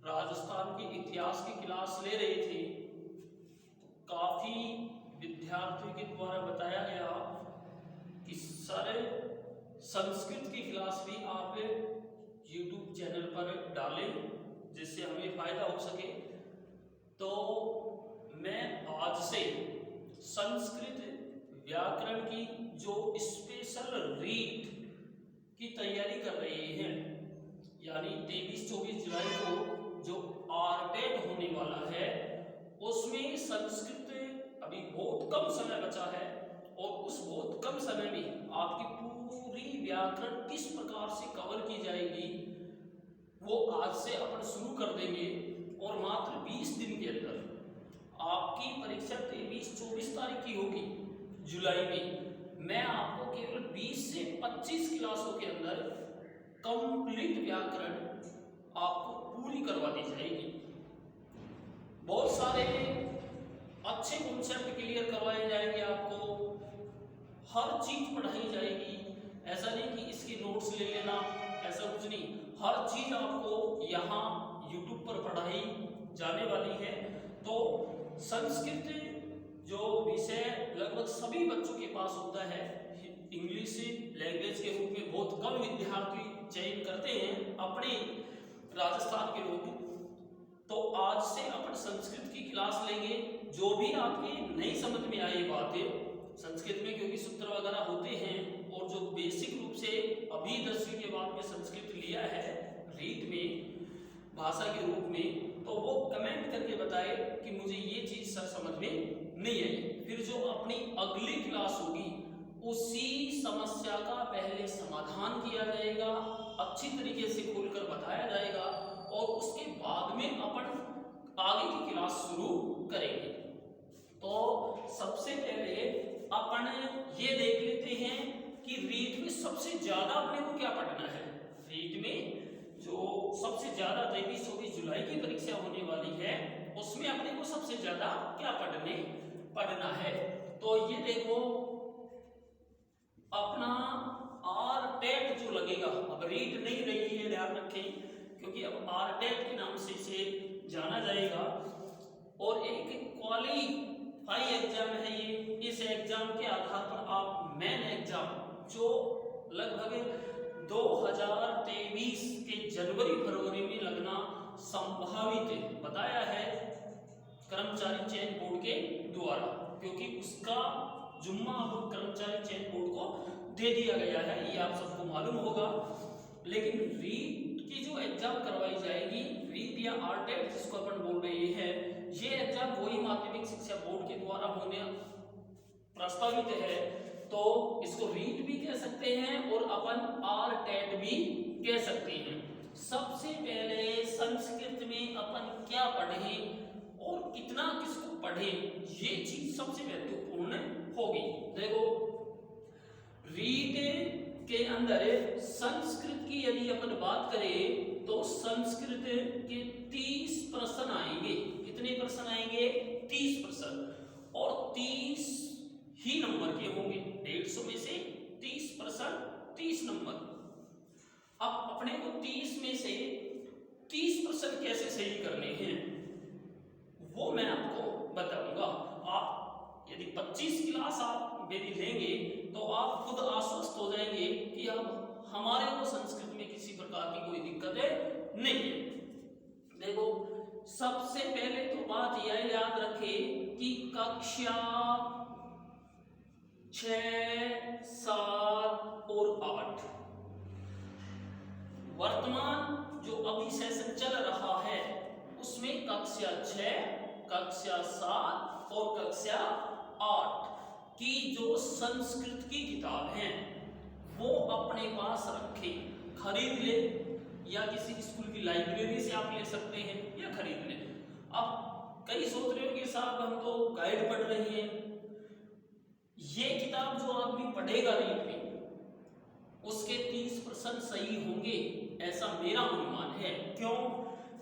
राजस्थान के इतिहास की क्लास ले रहे थे। काफी विद्यार्थियों के द्वारा बताया गया कि सर संस्कृत की क्लास भी आप YouTube चैनल पर डालें जिससे हमें फायदा हो सके। तो मैं आज से संस्कृत व्याकरण की जो स्पेशल रीड की तैयारी कर रहे हैं, यानी 23-24 जुलाई को जो आरटेट होने वाला है उसमें संस्कृत अभी बहुत कम समय बचा है और उस बहुत कम समय में आपकी पूरी व्याकरण किस प्रकार से कवर की जाएगी वो आज से अपन शुरू कर देंगे। और मात्र 20 दिन के अंदर आपकी परीक्षा 23-24 तारीख की होगी जुलाई में। मैं आपको केवल 20 से 25 क्लासों के अंदर कंप्लीट व्याकरण आपको पूरी करवा दी जाएगी। बहुत सारे अच्छे कॉन्सेप्ट क्लियर करवाए जाएंगे, आपको हर चीज पढ़ाई जाएगी। ऐसा नहीं कि इसके नोट्स ले लेना, ऐसा कुछ नहीं। हर चीज आपको यहाँ YouTube पर पढ़ाई जाने वाली है। तो संस्कृत जो विषय लगभग सभी बच्चों के पास होता है, इंग्लिश लैंग्वेज के रूप में बहुत कम विद्यार्थी चयन करते हैं अपने राजस्थान के लोग। तो आज से अपन संस्कृत की क्लास लेंगे। जो भी आपके नहीं समझ में आई बातें संस्कृत में, क्योंकि सूत्र वगैरह होते हैं, और जो बेसिक रूप से अभी 10वीं के बाद में संस्कृत लिया है रीड में भाषा के रूप में, तो वो कमेंट करके बताए कि मुझे ये चीज सर समझ में नहीं आई। फिर जो अपनी अगली क्लास होगी उसी समस्या का पहले समाधान किया जाएगा, अच्छी तरीके से खोलकर बताया जाएगा, और उसके बाद में अपन आगे की क्लास शुरू करेंगे। तो सबसे पहले अपन ये देख लेते हैं कि रीड में सबसे ज्यादा अपने को क्या पढ़ना है। रीड में जो सबसे ज्यादा 23-24 जुलाई की परीक्षा होने वाली है उसमें अपने को सबसे ज्यादा क्या पढ़ना है। तो ये देखो अपना आरटेट जो लगेगा, अब रीड नहीं रही है, ध्यान रखें, क्योंकि अब आरटेट के नाम से इसे जाना जाएगा। और एक क्वालिफाई एग्जाम है ये। इस एग्जाम के आधार पर आप मेन एग्जाम जो लगभग 2023 के जनवरी-फरवरी में लगना संभावित बताया है कर्मचारी चयन बोर्ड के द्वारा, क्योंकि उसका जुम्मा अब कर्मचारी चयन बोर्ड को दे दिया गया है, ये आप सबको मालूम होगा। लेकिन रीड की जो एग्जाम करवाई जाएगी, रीड या आरटेट जिसको अपन बोल रहे हैं, ये एग्जाम वही माध्यमिक शिक्षा बोर्ड के द्वारा होने प्रस्तावित है। तो इसको रीड भी कह सकते हैं और अपन आरटेट भी कह सकते हैं। सबसे पहले संस्कृत में अपन क्या पढ़ें और कितना किसको पढ़ें, ये चीज सबसे महत्वपूर्ण होगी। देखो रीड के अंदर संस्कृत की यदि अपन बात करें तो संस्कृत के 30 प्रश्न आएंगे। कितने प्रश्न आएंगे? 30 प्रश्न, और 30 ही नंबर के होंगे। 150 में से 30 प्रश्न 30 नंबर। अब अपने को 30 में से 30 प्रश्न कैसे सही करने हैं वो मैं आपको बताऊंगा। आप यदि 25 क्लास आप मेरी लेंगे तो आप खुद आश्वस्त हो जाएंगे कि अब हमारे को संस्कृत में किसी प्रकार की कोई दिक्कत नहीं है। देखो सबसे पहले तो बात यह याद रखें कि कक्षा 6, 7 और 8 वर्तमान जो अभी सेशन चल रहा है उसमें कक्षा 6, कक्षा 7 और कक्षा 8 की जो संस्कृत की किताब है वो अपने पास रखें, खरीद ले, या किसी स्कूल की लाइब्रेरी से आप ले सकते हैं या खरीद ले। अब कई सोच रहे हो कि साहब हम तो गाइड पढ़ रहे हैं, ये किताब जो आदमी पढ़ेगा रीड में उसके 30 प्रश्न सही होंगे, ऐसा मेरा अनुमान है। क्यों?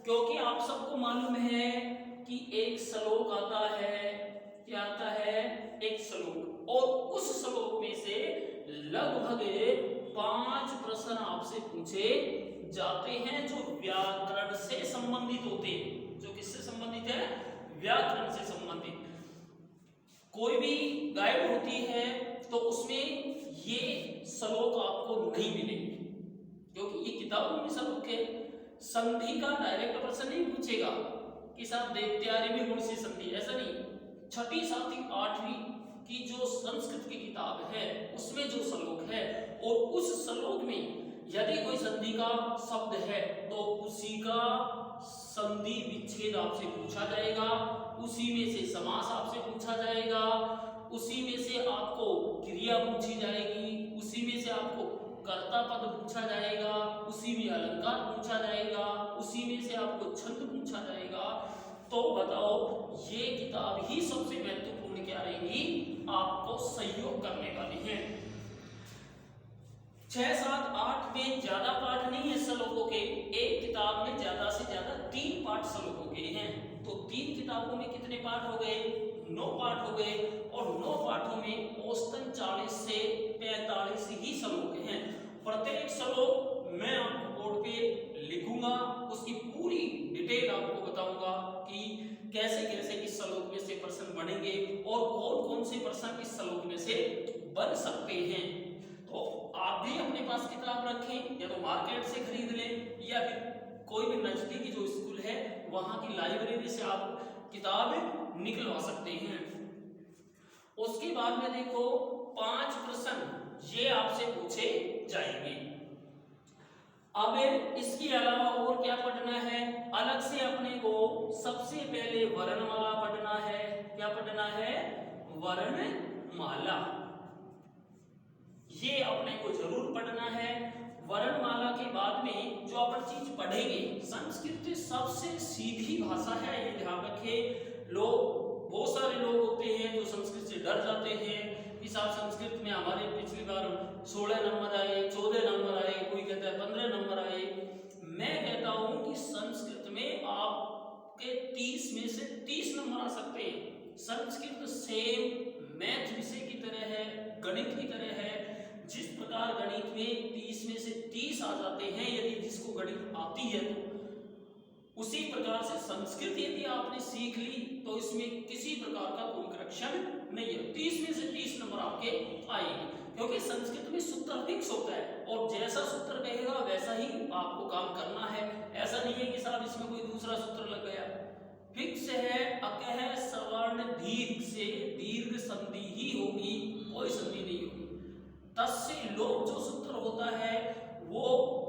क्योंकि आप सबको मालूम है कि एक श्लोक आता है, क्या आता है? एक श्लोक, और उस श्लोक में से लगभग 5 प्रश्न आपसे पूछे जाते हैं जो व्याकरण से संबंधित संबंधित होते हैं, जो किससे संबंधित है, व्याकरण से संबंधित। कोई भी गाइड होती है तो उसमें ये श्लोक आपको नहीं मिलेंगे, क्योंकि ये किताबों में श्लोक है। संधि का डायरेक्ट प्रश्न नहीं पूछेगा कि साहब दैत्यारी में कौन सी संधि, ऐसा नहीं। छठी, सातवीं, आठवीं की जो संस्कृत की किताब है उसमें जो श्लोक है, और उस श्लोक में यदि कोई संधि का शब्द है तो उसी का संधि विच्छेद आपसे पूछा जाएगा, उसी में से समास आपसे पूछा जाएगा, उसी में से आपको क्रिया पूछी जाएगी, उसी में से आपको कर्ता पद पूछा जाएगा, उसी में अलंकार पूछा जाएगा, उसी में से आपको छंद पूछा जाएगा। तो बताओ ये किताब ही सबसे महत्वपूर्ण क्या रहेगी, आपको सहयोग करने वाली है। 6, 7, 8 में ज्यादा पाठ नहीं है श्लोकों के, एक किताब में ज्यादा से ज्यादा 3 पाठ श्लोकों के हैं। तो 3 किताबों में कितने पाठ हो गए, 9 पाठ हो गए, और 9 पाठों में औसतन 40 से 45 ही श्लोक हैं। प्रत्येक श्लोक मैं आपको बोर्ड पे लिखूंगा, उसकी पूरी डिटेल आपको बताऊंगा कि कैसे कैसे इस श्लोक में से प्रश्न बनेंगे और कौन कौन से प्रश्न इस श्लोक में से बन सकते हैं। तो आप भी अपने पास किताब रखें, या तो मार्केट से खरीद लें, या फिर कोई भी नजदीकी जो स्कूल है वहां की लाइब्रेरी से आप किताब निकलवा सकते हैं। उसके बाद में देखो 5 प्रश्न ये आपसे पूछे जाएंगे। अब इसके अलावा और क्या पढ़ना है, अलग से अपने को सबसे पहले वर्णमाला पढ़ना है। क्या पढ़ना है, वर्णमाला, ये अपने को जरूर पढ़ना है। वर्णमाला के बाद में जो अपन चीज पढ़ेंगे, संस्कृत सबसे सीधी भाषा है, ये ध्यान रखें। बहुत सारे लोग होते हैं जो संस्कृत से डर जाते हैं कि साहब संस्कृत में हमारे पिछली बार 16 नंबर आए, 14 नंबर आए, कोई कहता है 15 नंबर आए। मैं कहता हूं कि संस्कृत में आपके 30 में से 30 नंबर आ सकते हैं। संस्कृत सेम मैथ विषय की तरह है, गणित की तरह है। जिस प्रकार गणित में 30 में से 30 आ जाते हैं यदि जिसको गणित आती है, तो उसी प्रकार से संस्कृत यदि आपने सीख ली तो इसमें किसी प्रकार का कोई करेक्शन नहीं है, 30 में से 30 नंबर आपके आएंगे, क्योंकि संस्कृत में सूत्र फिक्स होता है और जैसा सूत्र कहेगा वैसा ही आपको काम करना है। ऐसा नहीं है कि साहब इसमें कोई दूसरा सूत्र लग गया, फिक्स है। अकह सवर्ण दीर्घ से दीर्घ संधि ही होगी, कोई संधि नहीं होगी। तस्य लोप जो सूत्र होता है वो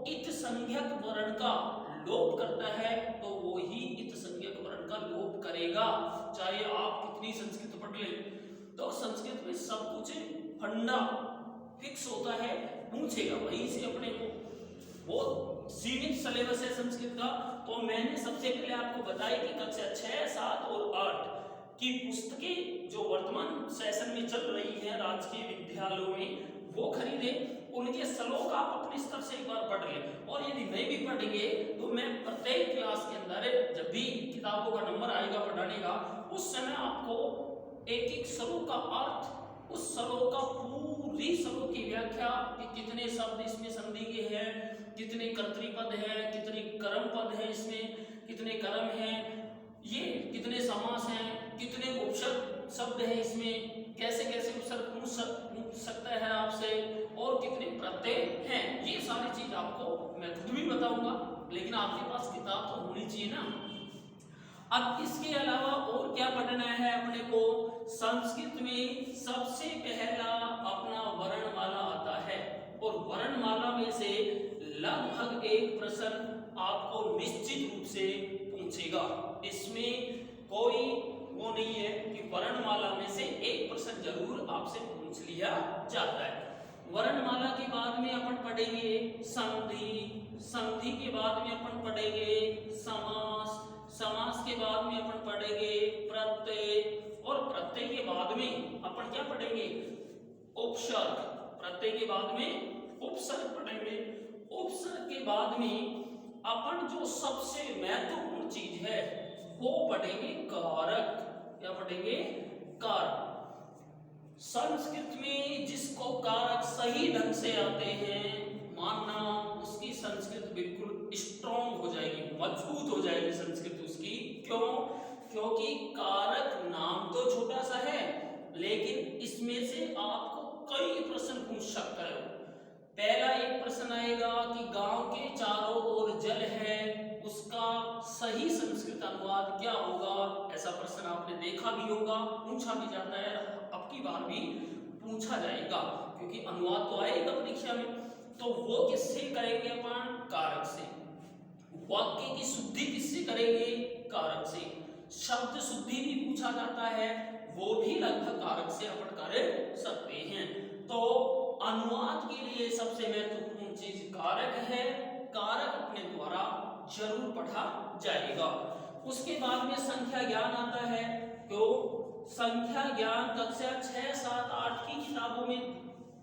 इत संज्ञक वर्ण का लोप करता है, तो वो ही इत संज्ञक वर्ण का लोप करेगा, चाहे आप कितनी संस्कृत पढ़ लें। तो संस्कृत में सब कुछ फंडा फिक्स होता है, पूछेगा वहीं से अपने को। बहुत सीमित सिलेबस है संस्कृत का। तो मैंने सबसे पहले आपको बताया कि कक्षा 6, 7 और 8 की पुस्तकें जो वर्तमान सेशन में चल रही है राजकीय विद्यालयों में, वो खरीदे, उनके श्लोक आप अपने स्तर से एक बार पढ़ लें। और यदि नहीं भी पढ़ेंगे तो मैं प्रत्येक क्लास के अंदर जब भी किताबों का नंबर आएगा पढ़ाने का, उस समय आपको एक एक श्लोक का अर्थ, उस श्लोक का पूरी श्लोक की व्याख्या कि कितने शब्द इसमें संधि के हैं, कितने कर्तृपद हैं, कितने कर्म पद हैं, इसमें कितने कर्म हैं, ये कितने समास हैं, कितने उपसर्ग शब्द है इसमें, कैसे कैसे उपसर्ग पूछ सकता है आपसे, और कितने प्रत्यय हैं, ये सारी चीज आपको मैं खुद भी बताऊंगा, लेकिन आपके पास किताब तो होनी चाहिए ना। अब इसके अलावा और क्या पढ़ना है अपने को, संस्कृत में सबसे पहला अपना वर्णमाला आता है, और वर्णमाला में से लगभग एक प्रश्न आपको निश्चित रूप से पूछेगा। इसमें कोई वो नहीं है कि वर्णमाला में से एक प्रश्न जरूर आपसे पूछ लिया जाता है। वर्णमाला के बाद में अपन पढ़ेंगे संधि, संधि के बाद में अपन पढ़ेंगे समास, समास के बाद में अपन पढ़ेंगे प्रत्यय, और प्रत्यय के बाद में अपन क्या पढ़ेंगे, उपसर्ग। प्रत्यय के बाद में उपसर्ग पढ़ेंगे। उपसर्ग के बाद में अपन जो सबसे महत्वपूर्ण चीज है वो पढ़ेंगे कारक। क्या पढ़ेंगे, कारक। संस्कृत में जिसको कारक सही ढंग से आते हैं, मानना उसकी संस्कृत बिल्कुल स्ट्रॉन्ग हो जाएगी, मजबूत हो जाएगी संस्कृत उसकी। क्यों? क्योंकि कारक नाम तो छोटा सा है, लेकिन इसमें से आपको कई प्रश्न पूछ सकता है। पहला एक प्रश्न आएगा कि गांव के चारों ओर जल है, उसका सही संस्कृत अनुवाद क्या होगा? ऐसा प्रश्न आपने देखा भी होगा, पूछा भी जाता है, अब की बार भी पूछा जाएगा, क्योंकि अनुवाद तो आएगा परीक्षा में। तो वो किससे करेंगे अपन? कारक से। वाक्य की शुद्धि किससे करेंगे? कारक से। शब्द शुद्धि भी पूछा जाता है, वो भी लगभग कारक से अपन कर सकते हैं। तो अनुवाद के लिए सबसे महत्वपूर्ण चीज कारक है। कारक अपने द्वारा जरूर पढ़ा जाएगा। उसके बाद में संख्या ज्ञान आता है। तो संख्या ज्ञान कक्षा 6, 7, 8 की किताबों में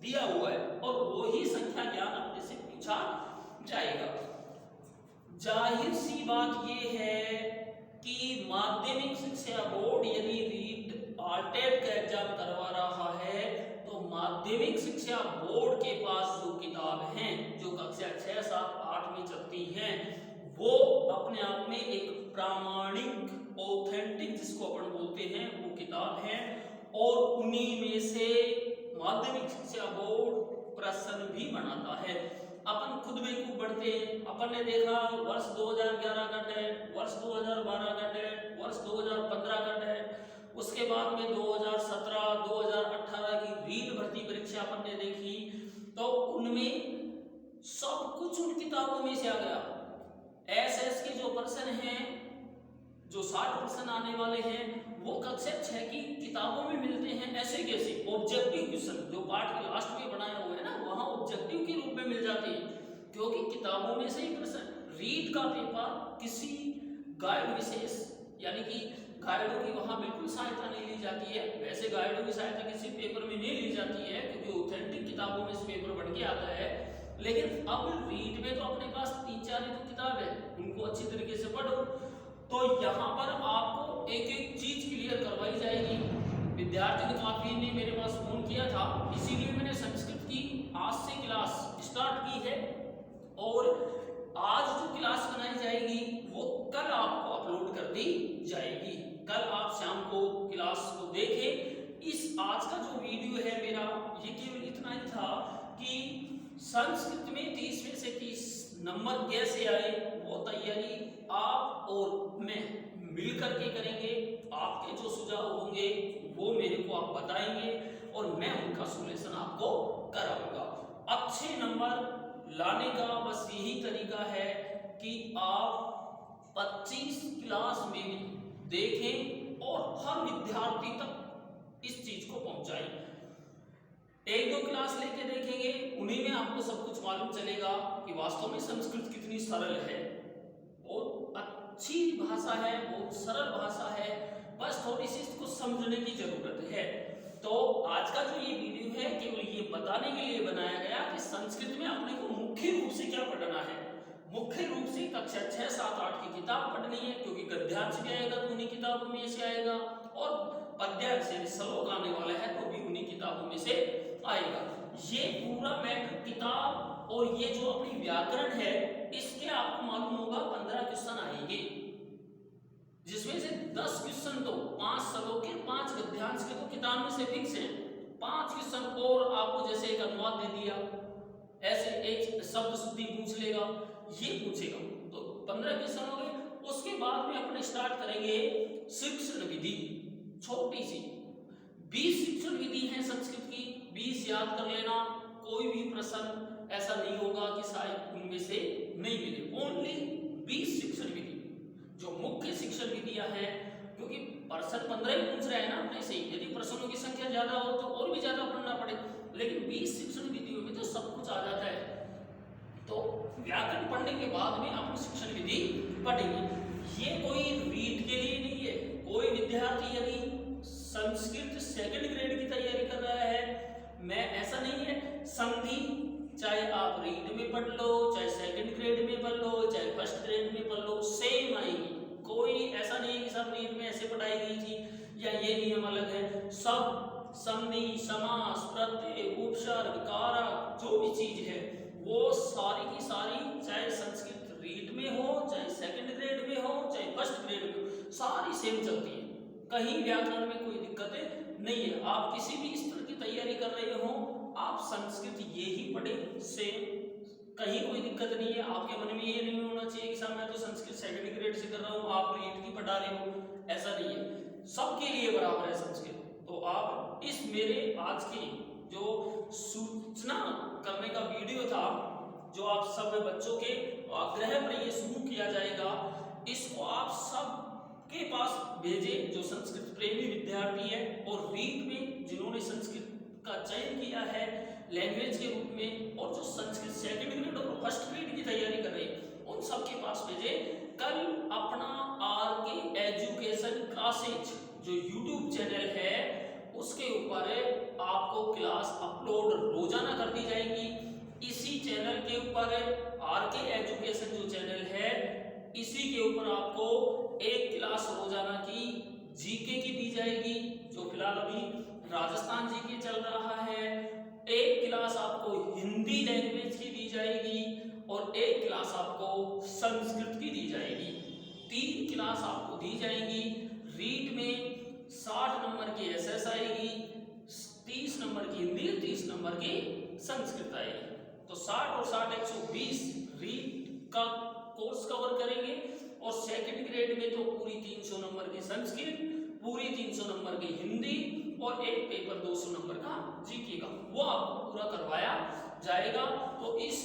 दिया हुआ है, और वो ही संख्या ज्ञान अपने से पूछा जाएगा। जाहिर सी बात ये है कि माध्यमिक शिक्षा बोर्ड यदि रीट आरटेट का एग्जाम करवा रहा है, तो माध्यमिक शिक्षा बोर्ड के पास जो किताब हैं, जो कक्षा 6, 7, 8 में चलती हैं, वो अपने आप में एक प्रामाणिक ऑथेंटिक जिसको अपन बोलते हैं वो किताब है, और उन्हीं में से माध्यमिक शिक्षा बोर्ड प्रश्न भी बनाता है। अपन खुद बेवकूफ बनते हैं। अपन ने देखा वर्ष 2011 का टेट, वर्ष 2012 का टेट, वर्ष 2015 का टेट, उसके बाद में 2017, 2018 की रीट भर्ती परीक्षा अपन ने देखी, तो उनमें सब कुछ उन किताबों में से आ गया। एसएस के जो प्रश्न हैं, जो 60 प्रश्न आने वाले हैं, वो कक्षा 6 की किताबों में मिलते हैं। ऐसे कैसे? ऑब्जेक्टिव क्वेश्चन जो पार्ट के लास्ट में बनाया हुआ है ना, वहां ऑब्जेक्टिव के रूप में मिल जाते हैं, क्योंकि किताबों में से ही प्रश्न। रीट का पेपर किसी गाइड विशेष, यानी कि गाइडों की वहां बिल्कुल सहायता नहीं ली जाती है। वैसे गाइडों की सहायता किसी पेपर में नहीं ली जाती है, क्योंकि ऑथेंटिक किताबों में से पेपर बन के आता है। लेकिन अब रीट में तो अपने पास 3-4 ही तो किताब है, उनको अच्छी तरीके से पढ़ो। तो यहाँ पर आपको एक एक चीज क्लियर करवाई जाएगी। विद्यार्थी ने काफी ने मेरे पास फोन किया था, इसीलिए मैंने संस्कृत की आज से क्लास स्टार्ट की है, और आज जो क्लास बनाई जाएगी वो कल आपको अपलोड कर दी जाएगी। कल आप शाम को क्लास को देखें। इस आज का जो वीडियो है मेरा, ये केवल इतना ही था कि संस्कृत में 30 में से 30 नंबर कैसे आए, वो तैयारी आप और मैं मिलकर के करेंगे। आपके जो सुझाव होंगे वो मेरे को आप बताएंगे, और मैं उनका सॉल्यूशन आपको कराऊंगा। अच्छे नंबर लाने का बस यही तरीका है कि आप 25 क्लास में भी देखें और हर विद्यार्थी तक इस चीज को पहुंचाएं। 1-2 क्लास लेके देखेंगे, उन्हीं में आपको सब कुछ मालूम चलेगा कि वास्तव में संस्कृत कितनी सरल है। बहुत अच्छी भाषा है, बहुत सरल भाषा है, बस थोड़ी सी इसको समझने की जरूरत है। तो आज का जो ये वीडियो है केवल ये बताने के लिए बनाया गया कि संस्कृत में अपने को मुख्य रूप से क्या पढ़ना है। मुख्य रूप से कक्षा 6, 7, 8 की किताब पढ़नी है, क्योंकि गद्यांश भी आएगा तो उन्हीं किताबों में से आएगा, और पद्यांश यानी श्लोक आने वाला है तो भी उन्हीं किताबों में से आएगा। ये पूरा मैटर किताब, और ये जो अपनी व्याकरण है, इसके आपको मालूम होगा 15 क्वेश्चन आएंगे, जिसमें से 10 क्वेश्चन तो 5 श्लोक के, 5 गद्यांश के तो किताब में से फिक्स है। 5 क्वेश्चन और आपको जैसे एक अनुवाद दे दिया, ऐसे एक शब्द शुद्धि पूछ लेगा, ये पूछेगा, तो 15 क्वेश्चन हो गए। उसके बाद में अपने स्टार्ट करेंगे शिक्षण विधि, छोटी सी 20 शिक्षण विधि है संस्कृत की, 20 याद कर लेना। कोई भी प्रश्न ऐसा नहीं होगा कि शायद उनमें से नहीं मिले। ओनली 20 शिक्षण विधि जो मुख्य शिक्षण विधियां हैं, क्योंकि प्रश्न 15 ही पूछ रहे हैं ना अपने से। यदि प्रश्नों की संख्या ज्यादा हो तो और भी ज्यादा पढ़ना पड़े, लेकिन 20 शिक्षण विधियों में तो सब कुछ आ जाता है। तो व्याकरण पढ़ने के बाद में अपन शिक्षण विधि पढ़ेंगे। ये कोई रीट के लिए नहीं है। कोई विद्यार्थी यदि संस्कृत 2nd ग्रेड की तैयारी कर रहा है, मैं ऐसा नहीं है, संधि चाहे आप रीट में पढ़ लो, चाहे 2nd ग्रेड में पढ़ लो, चाहे 1st ग्रेड में पढ़ लो, सेम आएगी। कोई ऐसा नहीं है कि सब रीट में ऐसे पढ़ाई गई थी या ये नियम अलग है। सब संधि, समास, प्रत्यय, उपसर्ग, कारक, जो भी चीज है वो सारी की सारी, चाहे संस्कृत रीट में हो, चाहे 2nd सारी सेम चलती है, कहीं व्याकरण में कोई दिक्कत नहीं है। आप किसी भी स्तर की तैयारी कर रहे हो, आप संस्कृत ये ही पढ़े सेम, कहीं कोई दिक्कत नहीं है। आपके मन में ये नहीं होना चाहिए कि सर मैं तो संस्कृत सेकंड ग्रेड से कर रहा हूँ, आप रीट की पढ़ा रहे हो, ऐसा नहीं है, सबके लिए बराबर है संस्कृत। तो आप इस मेरे आज की जो सूचना करने का वीडियो था, जो आप सब बच्चों के आग्रह पर ये शुरू किया जाएगा, इसको आप सब के पास भेजें जो संस्कृत प्रेमी विद्यार्थी है, और रीट में जिन्होंने संस्कृत का चयन किया है लैंग्वेज के रूप में, और जो संस्कृत सेकंड ग्रेड और फर्स्ट ग्रेड की तैयारी कर रहे हैं, उन सबके पास भेजें। कल अपना RK एजुकेशन क्लासेज जो यूट्यूब चैनल है उसके ऊपर आपको क्लास अपलोड रोजाना कर दी जाएगी। इसी चैनल के ऊपर RK एजुकेशन जो चैनल है, इसी के ऊपर आपको एक क्लास रोजाना की जीके की दी जाएगी, जो फिलहाल अभी राजस्थान जीके चल रहा है। एक क्लास आपको हिंदी लैंग्वेज की दी जाएगी, और एक क्लास आपको संस्कृत की दी जाएगी। 3 क्लास आपको दी जाएंगी। रीट में 60 नंबर की SS आएगी, 30 नंबर की हिंदी, 30 नंबर की संस्कृत आएगी। तो 60 और 60 120 रीट का कोर्स कवर करेंगे, और सेकंड ग्रेड में तो पूरी 300 नंबर की संस्कृत, पूरी 300 नंबर की हिंदी, और एक पेपर 200 नंबर का जीके का, वो आपको पूरा करवाया जाएगा। तो इस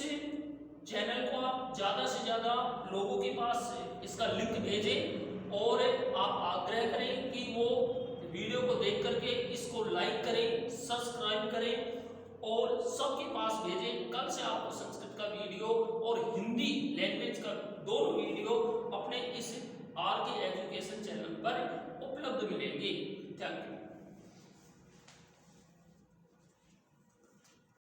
चैनल को आप ज्यादा से ज्यादा लोगों के पास इसका लिंक भेजें, और आप आग्रह करें कि वो वीडियो को देख करके इसको लाइक करें, सब्सक्राइब करें, और सबके पास भेजें। कल से आपको संस्कृत का वीडियो और हिंदी लैंग्वेज का दोनों वीडियो अपने इस RK एजुकेशन चैनल पर उपलब्ध मिलेंगे। Thank you.